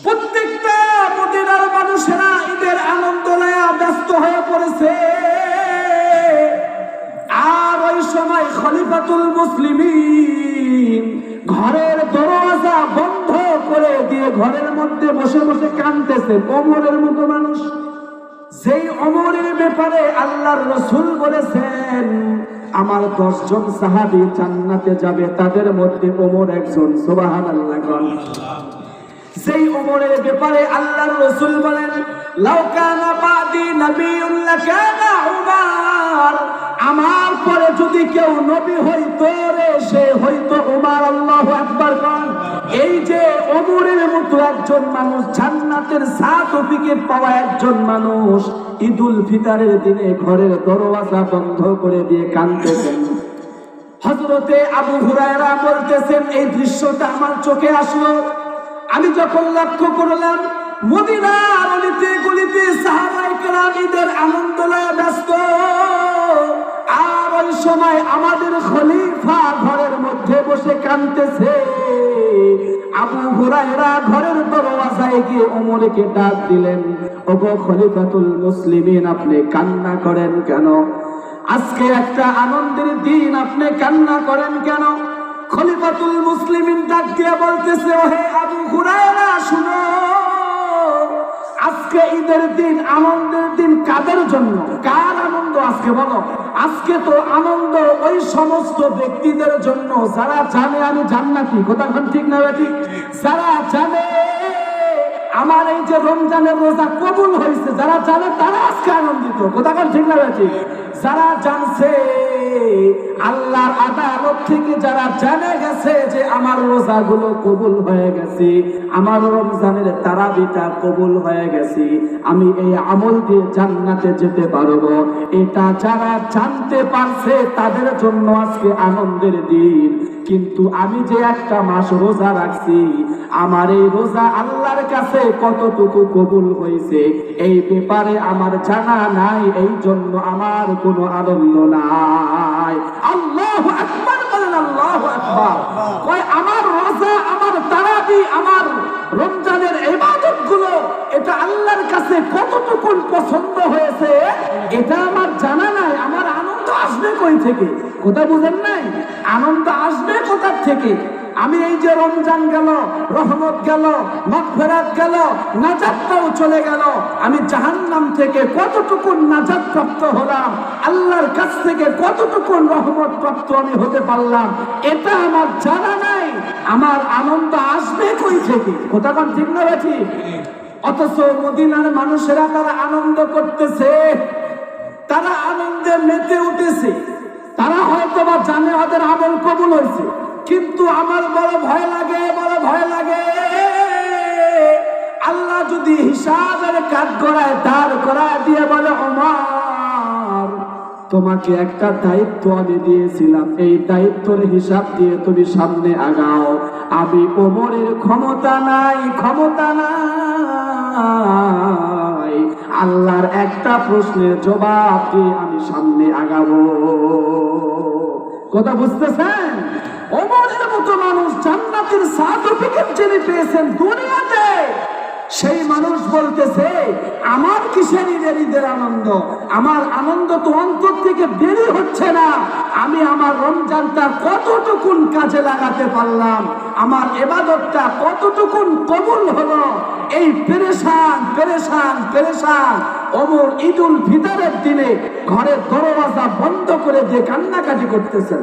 প্রত্যেকটা মদিনার মানুষেরা ঈদের আনন্দ নিয়ে ব্যস্ত হয়ে পড়েছে। আর ওই সময় খলিফাতুল মুসলিমিন ঘরের দরওয়াজা বন্ধ করে দিয়ে ঘরের মধ্যে বসে বসে কাঁদতেছে। ওমরের মতো মানুষ, যেই ওমরের ব্যাপারে আল্লাহর রাসূল বলেছেন আমার 10 জন সাহাবী জান্নাতে যাবে, তাদের মধ্যে ওমর একজন। সুবহানাল্লাহ। যেই ওমরের ব্যাপারে আল্লাহর রাসূল বলেন লাউ কানা বাদি নবিয়্যুন লাকানা উমর, আমার পরে যদি কেউ নবী হইতো রে সে হইতো উমর। আল্লাহু আকবার। এই যে ওমরের মতো একজন মানুষ, জান্নাতের সার্টিফিকেট পাওয়া একজন মানুষ, ঈদুল ফিতরের দিনে ঘরের দরওয়াজা বন্ধ করে দিয়ে কাঁদতেছেন। হযরতে আবু হুরায়রা বলতেছেন এই দৃশ্যটা আমার চোখে আসলো। আমি যখন লক্ষ্য করলাম মদিনার অলিতে গলিতে সাহাবায়ে কেরাম ঈদের আনন্দ নিয়ে ব্যস্ত, আর ওই সময় আমাদের খলিফা ঘরের মধ্যে বসে কাঁদতেছে। আবু হুরায়রা ঘরের দরওয়াজায় গিয়ে ওমরকে ডাক দিলেন, ওগো খলিফাতুল মুসলিমিন, আপনি কান্না করেন কেন? আজকে একটা আনন্দের দিন, আপনি কান্না করেন কেন? খলিফাতুল মুসলিমিন ডাক দিয়ে বলতেছে, ওহে আবু হুরায়রা শুনো, আজকে ঈদের দিন, আনন্দের দিন কাদের জন্য? কার আনন্দ আজকে বলো? আজকে তো আনন্দ ওই সমস্ত ব্যক্তিদের জন্য যারা জানে আমি জান্নাতি। কথা ঠিক না বেটি? যারা জানে আমার এই যে রমজানের রোজা কবুল হয়েছে, যারা জানে তারা আজকে আনন্দিত। কথা ঠিক না বেটি? যারা জানছে আল্লাহর আদালত থেকে, যারা জেনে গেছে যে আমার রোজাগুলো কবুল হয়ে গেছে, আমার রমজানের তারাবিটা কবুল হয়ে গেছে, আমি এই আমল দিয়ে জান্নাতে যেতে পারবো, এটা যারা জানতে পারছে তাদের জন্য আজকে আনন্দের দিন। কিন্তু আমি যে একটা মাস রোজা রাখছি, আমার এই রোজা আল্লাহর কাছে কতটুকু কবুল হয়েছে এই ব্যাপারে আমার জানা নাই, এই জন্য আমার কোনো আনন্দ নাই। আল্লাহু আকবার বলেন, আল্লাহু আকবার। কয় আমার রোজা, আমার তারাবি, আমার রমজানের ইবাদত গুলো এটা আল্লাহর কাছে কতটুকু পছন্দ হয়েছে এটা আমার জানা নাই, আমার আনন্দ আসবে কই থেকে? কথা বুঝেন নাই? আনন্দ আসবে কোথা থেকে? আমি এই যে রমজান গেল, রহমত গেল, মাগফিরাত গেল, নাজাতটাও চলে গেল, আমি জাহান্নাম থেকে কতটুকু নাজাত প্রাপ্ত হলাম, আল্লাহর কাছ থেকে কতটুকু রহমত প্রাপ্ত আমি হতে পারলাম, এটা আমার জানা নাই। আমার আনন্দ আসবে কই থেকে? কথা ঠিক না বেঠি? অথচ মদিনার মানুষেরা তারা আনন্দ করতেছে, তারা আনন্দে মেতে উঠেছে। তারা হয়তো বা জানে ওদের আমল কবুল হয়েছে, কিন্তু আমার বড় ভয় লাগে, বড় ভয় লাগে আল্লাহ যদি হিসাবের কাঠ গড়ায় দাঁড় করায় দিয়ে বলে, ওমর তোমাকে একটা দায়িত্ব আমি দিয়েছিলাম, এই দায়িত্বের হিসাব দিয়ে তুমি সামনে আগাও। আমি ওমরের ক্ষমতা নাই, ক্ষমতা নাই, আল্লাহর একটা প্রশ্নের জবাব দিয়ে আমি সামনে আগাবো। কথা বুঝতেছেন? ওমরের মতো মানুষ জান্নাতের সার্টিফিকেট যিনি পেয়েছেন দুনিয়াতে, সেই মানুষ বলতেছে আমার কিসের ঈদের আনন্দ? আমার আনন্দ তো অন্তর থেকে বেরই হচ্ছে না। আমি আমার রমজানটা কতটুকুন কাজে লাগাতে পারলাম, আমার ইবাদতটা কতটুকুন কবুল হলো, এই পেরেশান পেরেশান পেরেশান ওমর ঈদুল ফিতরের দিনে ঘরের দরওয়াজা বন্ধ করে দিয়ে কান্নাকাটি করতেছেন।